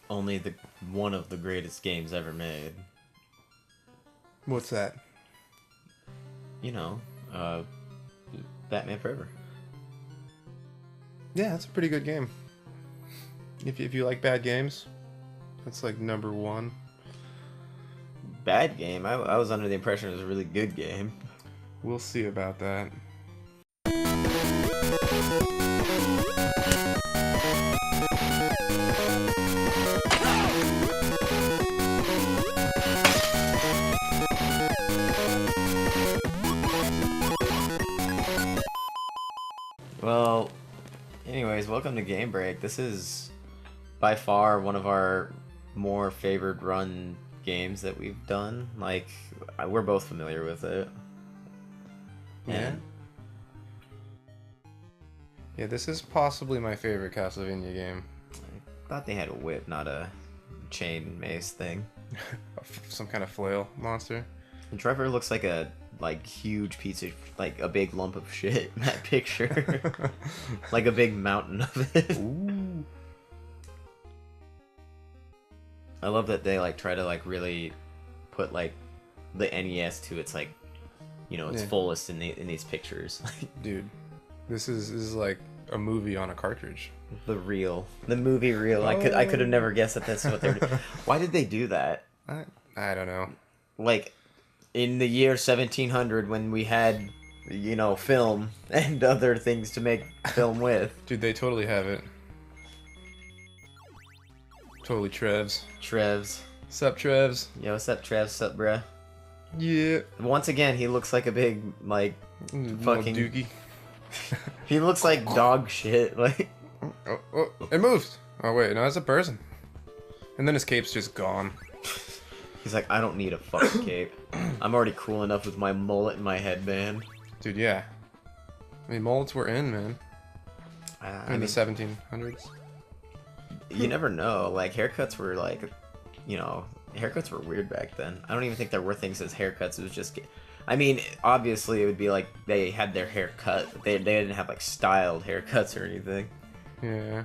only the one of the greatest games ever made. What's that? You know, Batman Forever. Yeah, that's a pretty good game. If you like bad games, that's like number one. Bad game? I was under the impression it was a really good game. We'll see about that. Well, anyways, welcome to Game Break. This is by far one of our more favored run games that we've done. Like, we're both familiar with it. Yeah. Yeah, this is possibly my favorite Castlevania game. I thought they had a whip, not a chain mace thing. Some kind of flail monster. And Trevor looks like a huge piece of, like, a big lump of shit in that picture. Like a big mountain of it. Ooh. I love that they like try to like really put like the NES to its like, you know, its fullest in these pictures. Dude, this is like a movie on a cartridge. The movie reel. Oh. I could have never guessed that that's what they're doing. Why did they do that? I don't know. Like, in the year 1700 when we had, you know, film and other things to make film with. Dude, they totally have it. Totally Trevs. Sup, Trevs? Yo, what's up, Trev? Sup, bruh? Yeah. Once again, he looks like a big, like, fucking... dookie. He looks like dog shit, like... Oh, it moves! Oh, wait, no, it's a person. And then his cape's just gone. He's like, I don't need a fucking cape. I'm already cool enough with my mullet and my headband. Dude, yeah. I mean, mullets were in, man. In the 1700s. You never know. Like, haircuts were like, you know, haircuts were weird back then. I don't even think there were things as haircuts. It was just, I mean, obviously it would be like they had their hair cut. They didn't have like styled haircuts or anything. Yeah.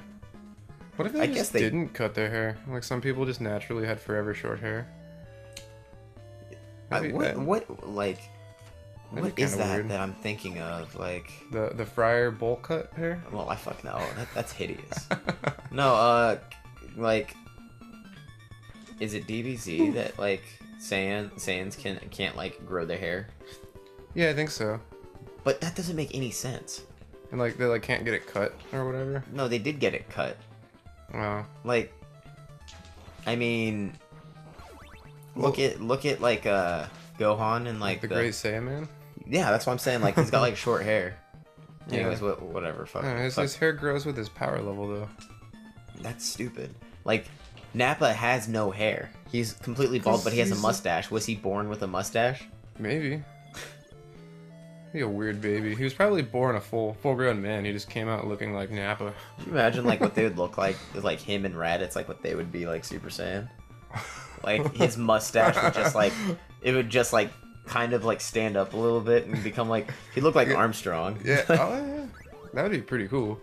What if they didn't cut their hair? Like some people just naturally had forever short hair. What is that weird. that I'm thinking of? Like the friar bowl cut hair? Well, I fuck no. That's hideous. No, like, is it DBZ that like Saiyans can't like grow their hair? Yeah, I think so. But that doesn't make any sense. And like they like can't get it cut or whatever. No, they did get it cut. Oh. Like, I mean, look at like Gohan and like the Great Saiyaman. Yeah, that's what I'm saying. Like he's got like short hair. Anyways, whatever. Fuck. His hair grows with his power level though. That's stupid. Like, Nappa has no hair. He's completely bald, but he has a mustache. Was he born with a mustache? Maybe. He a weird baby. He was probably born a full-grown man. He just came out looking like Nappa. Can you imagine like what they would look like with like him and Raditz, like what they would be like Super Saiyan? Like his mustache would just like kind of like stand up a little bit and become like he'd look like Armstrong. Yeah. Oh yeah. That would be pretty cool.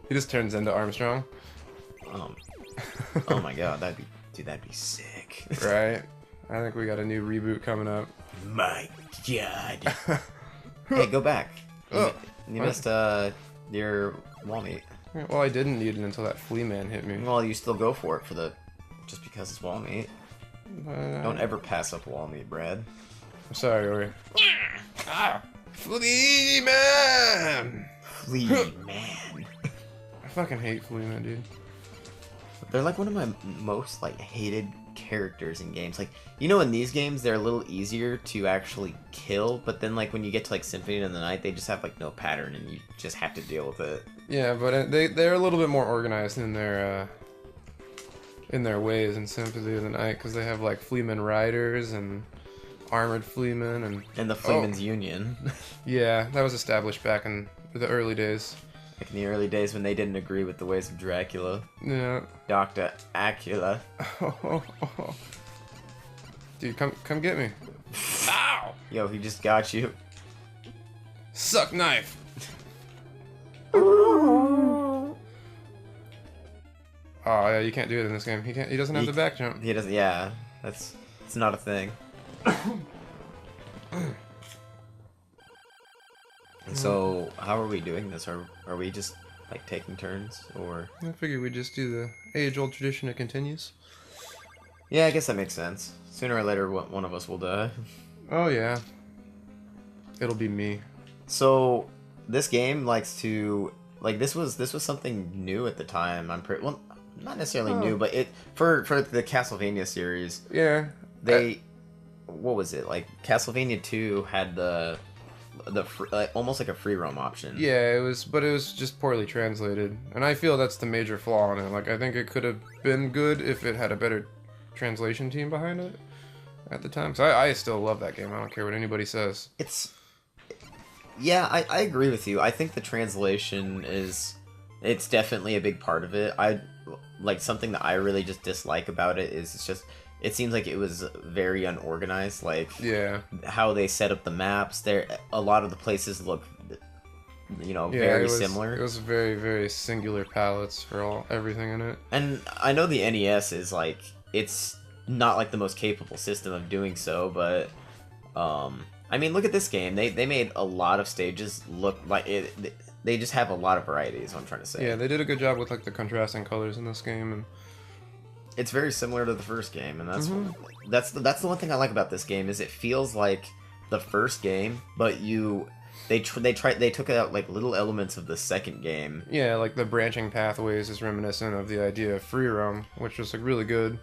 He just turns into Armstrong. Oh my god, that'd be sick. Right? I think we got a new reboot coming up. My god. Hey, go back. You missed your wall meat. Well, I didn't need it until that flea man hit me. Well, you still go for it just because it's wall meat. Don't ever pass up wall meat, Brad. I'm sorry, Ori. Flea man! Flea man. I fucking hate flea man, dude. They're like one of my most like hated characters in games. Like, you know, in these games they're a little easier to actually kill, but then like when you get to like Symphony of the Night, they just have like no pattern and you just have to deal with it. Yeah, but they're a little bit more organized in their ways in Symphony of the Night because they have like Fleaman Riders and Armored Fleaman and the Fleaman's Union. Yeah, that was established back in the early days. Like in the early days when they didn't agree with the ways of Dracula. Yeah. Dr. Acula. Dude, come get me. Ow! Yo, he just got you. Suck knife. Oh yeah, you can't do it in this game. He can't. He doesn't have the back jump. He doesn't. Yeah, it's not a thing. So how are we doing this? Are we just like taking turns, or? I figured we'd just do the age-old tradition that continues. Yeah, I guess that makes sense. Sooner or later, one of us will die. Oh yeah. It'll be me. So this game likes to this was something new at the time. Well, not necessarily new, but it for the Castlevania series. Yeah. What was it like? Castlevania 2 had the almost like a free roam option. Yeah, it was just poorly translated, and I feel that's the major flaw in it. Like, I think it could have been good if it had a better translation team behind it at the time. So I still love that game. I don't care what anybody says. Yeah, I agree with you. I think the translation it's definitely a big part of it. Something that I really just dislike about it is it seems like it was very unorganized. Like, yeah, how they set up the maps. A lot of the places look, very similar. It was very, very singular palettes for everything in it. And I know the NES is like, it's not like the most capable system of doing so, but I mean, look at this game. They made a lot of stages look like it. They just have a lot of variety, is what I'm trying to say. Yeah, they did a good job with like the contrasting colors in this game, and it's very similar to the first game, and that's the one thing I like about this game is it feels like the first game, but they took out like little elements of the second game. Yeah, like the branching pathways is reminiscent of the idea of free roam, which was like really good.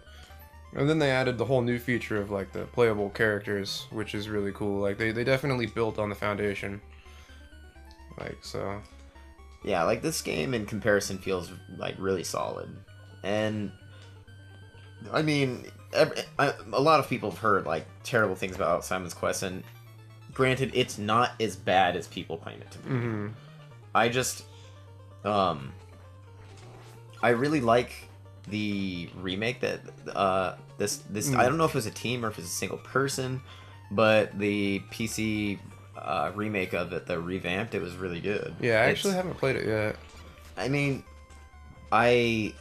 And then they added the whole new feature of like the playable characters, which is really cool. Like they definitely built on the foundation. Like, so yeah, like this game in comparison feels like really solid. And I mean, a lot of people have heard like terrible things about Simon's Quest, and granted, it's not as bad as people claim it to be. Mm-hmm. I just, I really like the remake that this I don't know if it was a team or if it was a single person, but the PC remake of it, the revamped, it was really good. Yeah, I actually haven't played it yet. I mean, I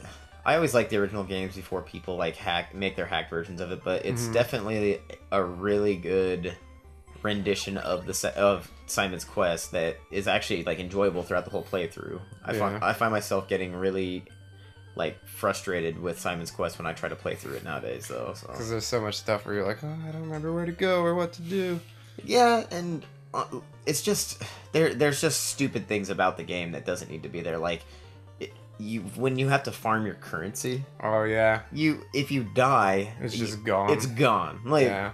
always liked the original games before people like make their hack versions of it, but it's definitely a really good rendition of of Simon's Quest that is actually like enjoyable throughout the whole playthrough. I find myself getting really like frustrated with Simon's Quest when I try to play through it nowadays, though. Because there's so much stuff where you're like, oh, I don't remember where to go or what to do. Yeah, and it's just there's just stupid things about the game that doesn't need to be there. Like when you have to farm your currency. Oh yeah. If you die, it's just gone. It's gone. Like, yeah.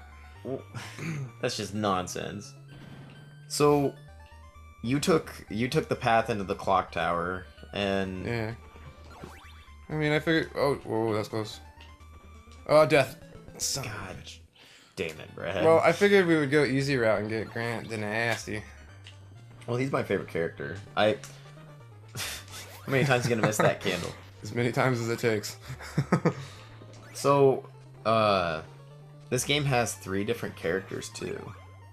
That's just nonsense. So you took the path into the clock tower, and yeah. I mean, I figured. Oh, whoa, that's close. Oh, death. God damn it, Brad. Well, I figured we would go easy route and get Grant the Nasty. Well, he's my favorite character. How many times are you gonna miss that candle? As many times as it takes. So, this game has 3 different characters too,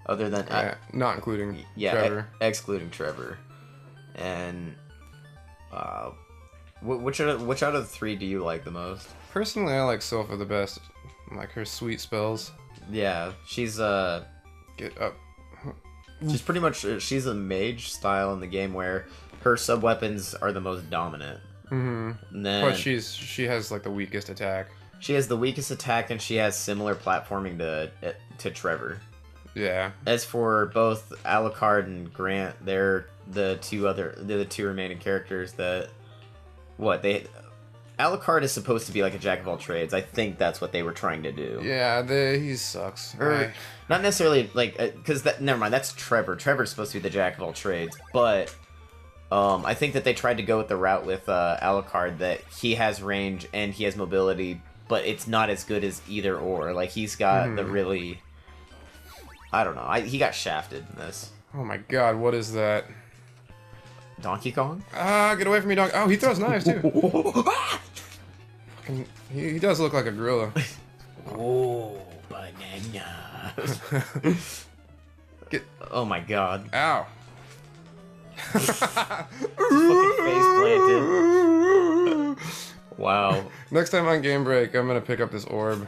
other than not including Trevor. Excluding Trevor, and which out of the 3 do you like the most? Personally, I like Sopha the best. I like her sweet spells. Yeah, she's Get up. She's pretty much she's a mage style in the game where her sub weapons are the most dominant. Mm-hmm. But she has like the weakest attack. She has the weakest attack, and she has similar platforming to Trevor. Yeah. As for both Alucard and Grant, they're the two remaining characters that Alucard is supposed to be like a jack of all trades. I think that's what they were trying to do. Yeah, he sucks. Not necessarily like because never mind. That's Trevor. Trevor's supposed to be the jack of all trades, but I think that they tried to go with the route with Alucard that he has range and he has mobility, but it's not as good as either or. Like he's got the really, I don't know. He got shafted in this. Oh my god, what is that? Donkey Kong? Ah, get away from me, Donkey! Oh, he throws knives too. He does look like a gorilla. Oh, banana! Oh my god! Ow! Fucking face planted. Wow. Next time on Game Break, I'm gonna pick up this orb.